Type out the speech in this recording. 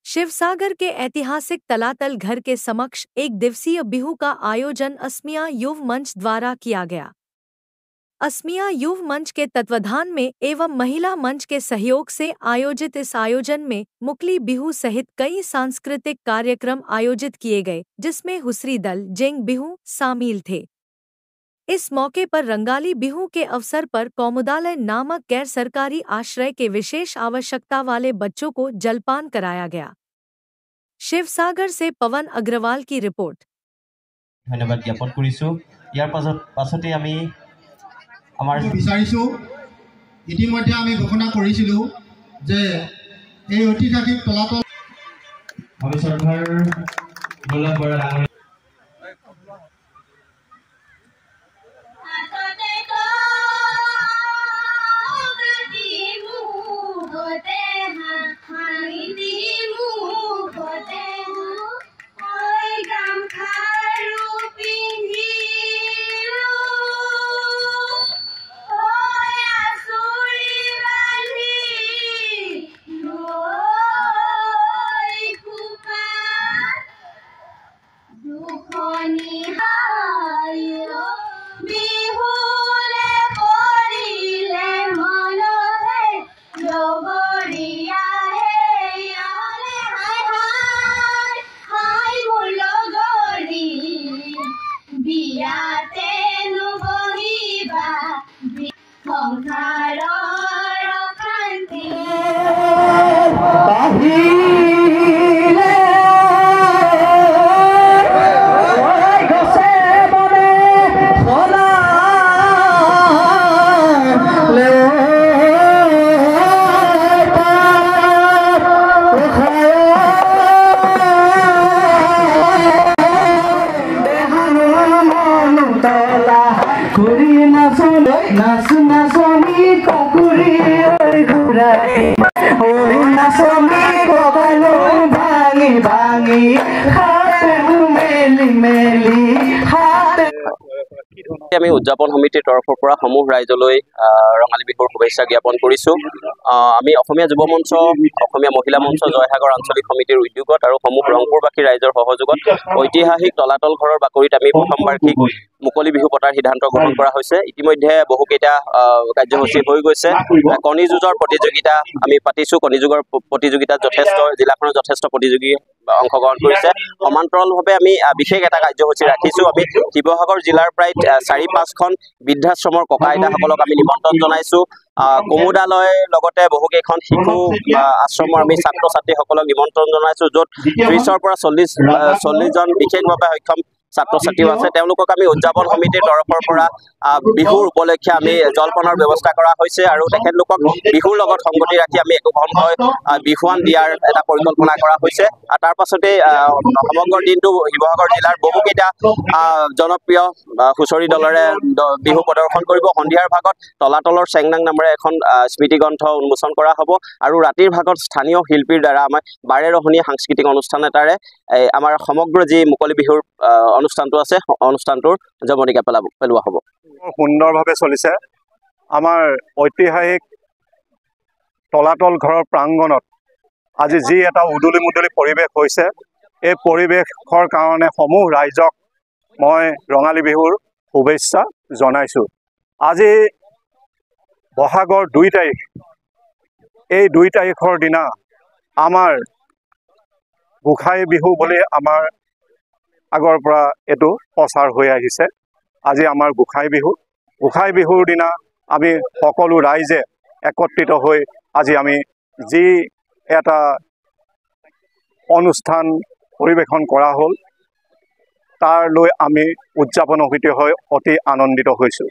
शिवसागर के ऐतिहासिक तलातल घर के समक्ष एक दिवसीय बिहू का आयोजन असमिया युव मंच द्वारा किया गया। असमिया युव मंच के तत्वाधान में एवं महिला मंच के सहयोग से आयोजित इस आयोजन में मुकली बिहू सहित कई सांस्कृतिक कार्यक्रम आयोजित किए गए, जिसमें हुसरी दल जेंग बिहू शामिल थे। इस मौके पर रंगाली बिहू के अवसर पर कौमुदालय नामक गैर सरकारी आश्रय के विशेष आवश्यकता वाले बच्चों को जलपान कराया गया। शिवसागर से पवन अग्रवाल की रिपोर्ट। धन्यवाद ज्ञापन करिছো। ইয়াৰ পাছতে আমি আমাৰ বিচাৰিছো ইতিমধ্যে আমি ঘোষণা কৰিছিলো যে এই ঐতিহাসিক তলাতল আমি সৰকাৰ গোলাপ বড় ডাঙৰ আমি উদযাপন সমিতিৰ তৰফৰ পৰা সমূহ ৰাইজলৈ ৰঙালী বিহুৰ শুভেচ্ছা জ্ঞাপন কৰিছোঁ। আমি অসমীয়া যুৱ মঞ্চ, অসমীয়া মহিলা মঞ্চ, জয়সাগৰ আঞ্চলিক সমিতিৰ উদ্যোগত আৰু সমূহ ৰংপুৰবাসী ৰাইজৰ সহযোগত ঐতিহাসিক তলাতল ঘৰৰ বাকৰিত আমি প্ৰথম বাৰ্ষিক মুকলি বিহু পতাৰ সিদ্ধান্ত গ্ৰহণ কৰা হৈছে। ইতিমধ্যে বহুকেইটা কাৰ্যসূচী হৈ গৈছে। কণী যুঁজৰ প্ৰতিযোগিতা আমি পাতিছোঁ। কণী যুঁজৰ প্ৰতিযোগিতাত যথেষ্ট জিলাখনৰ যথেষ্ট প্ৰতিযোগী অংশগ্ৰহণ কৰিছে। সমান্তৰালভাৱে আমি বিশেষ এটা কাৰ্যসূচী ৰাখিছোঁ। আমি শিৱসাগৰ জিলাৰ প্ৰায় ৪-৫খন বৃদ্ধাশ্ৰমৰ ককা আইতাসকলক আমি নিমন্ত্ৰণ জনাইছোঁ। কমুদালয়ৰ লগতে বহুকেইখন শিশু আশ্ৰমৰ আমি ছাত্ৰ ছাত্ৰীসকলক নিমন্ত্ৰণ জনাইছোঁ, য'ত ৩০ৰ পৰা ৪০জন বিশেষভাৱে সক্ষম ছাত্ৰ ছাত্ৰীও আছে। তেওঁলোকক আমি উদযাপন সমিতিৰ তৰফৰ পৰা বিহুৰ উপলক্ষে আমি জলপানৰ ব্যৱস্থা কৰা হৈছে আৰু তেখেতলোকক বিহুৰ লগত সংগতি ৰাখি আমি একোখনকৈ বিহুৱান দিয়াৰ এটা পৰিকল্পনা কৰা হৈছে। আৰু তাৰ পাছতে সমগ্ৰ দিনটো শিৱসাগৰ জিলাৰ বহুকেইটা জনপ্ৰিয় হুঁচৰি দলেৰে বিহু প্ৰদৰ্শন কৰিব। সন্ধিয়াৰ ভাগত তলাতলৰ চেংনাং নামেৰে এখন স্মৃতিগ্ৰন্থ উন্মোচন কৰা হ'ব আৰু ৰাতিৰ ভাগত স্থানীয় শিল্পীৰ দ্বাৰা আমাৰ বাৰেৰহণীয়া সাংস্কৃতিক অনুষ্ঠান এটাৰে আমাৰ সমগ্ৰ যি মুকলি বিহুৰ অনুষ্ঠানটো আছে, অনুষ্ঠানটোৰ জমনিকা পেলোৱা হ'ব। সুন্দৰভাৱে চলিছে। আমাৰ ঐতিহাসিক তলাতল ঘৰৰ প্ৰাংগণত আজি যি এটা উদুলি মুদলি পৰিৱেশ হৈছে, এই পৰিৱেশৰ কাৰণে সমূহ ৰাইজক মই ৰঙালী বিহুৰ শুভেচ্ছা জনাইছোঁ। আজি বহাগৰ ২ তাৰিখ, এই ২ তাৰিখৰ দিনা আমাৰ গোসাই বিহু বুলি আমাৰ আগৰ পৰা এইটো প্ৰচাৰ হৈ আহিছে। আজি আমাৰ গোসাই বিহু। গোসাই বিহুৰ দিনা আমি সকলো ৰাইজে একত্ৰিত হৈ আজি আমি যি এটা অনুষ্ঠান পৰিৱেশন কৰা হ'ল, তাৰ লৈ আমি উদযাপন সমিতি হৈ অতি আনন্দিত হৈছোঁ।